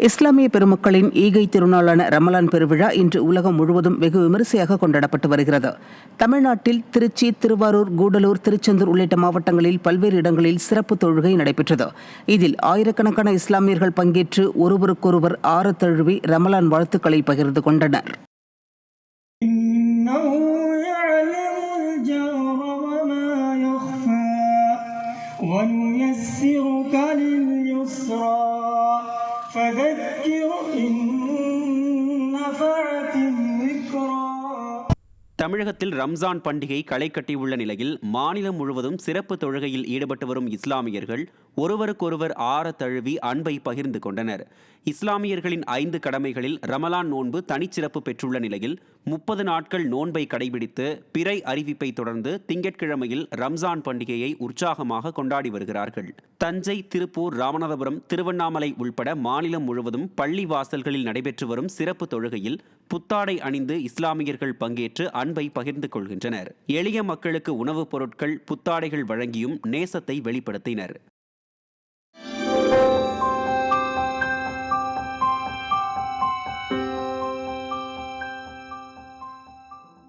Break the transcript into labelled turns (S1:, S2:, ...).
S1: இஸ்லாமிய பெருமக்களின் ஈகை திருநாளான ரமலான் பெருவிழா இன்று உலகம் முழுவதும் வெகு விமரிசையாக கொண்டாடப்பட்டு வருகிறது. தமிழ்நாட்டில் திருச்சி, திருவாரூர், கூடலூர், திருச்செந்தூர் உள்ளிட்ட மாவட்டங்களில் பல்வேறு இடங்களில் சிறப்பு தொழுகை நடைபெற்றது. இதில் ஆயிரக்கணக்கான இஸ்லாமியர்கள் பங்கேற்று ஒருவருக்கொருவர் ஆற தழுவி ரமலான் வாழ்த்துக்களை பகிர்ந்து கொண்டனர்.
S2: தமிழகத்தில் ரம்ஜான் பண்டிகை களை கட்டியுள்ள நிலையில் மாநிலம் முழுவதும் சிறப்பு தொழுகையில் ஈடுபட்டு வரும் இஸ்லாமியர்கள் ஒருவருக்கொருவர் ஆற தழுவி அன்பை பகிர்ந்து கொண்டனர். இஸ்லாமியர்களின் 5 கடமைகளில் ரமலான் நோன்பு தனிச்சிறப்பு பெற்றுள்ள நிலையில் 30 நாட்கள் நோன்பை கடைபிடித்து பிறை அறிவிப்பை தொடர்ந்து திங்கட்கிழமையில் ரம்ஜான் பண்டிகையை உற்சாகமாக கொண்டாடி வருகிறார்கள். தஞ்சை, திருப்பூர், ராமநாதபுரம், திருவண்ணாமலை உள்பட மாநிலம் முழுவதும் பள்ளி வாசல்களில் நடைபெற்று வரும் சிறப்பு தொழுகையில் புத்தாடை அணிந்து இஸ்லாமியர்கள் பங்கேற்று அன்பை பகிர்ந்து கொள்கின்றனர். எளிய மக்களுக்கு உணவுப் பொருட்கள், புத்தாடைகள் வழங்கியும் நேசத்தை வெளிப்படுத்தினர்.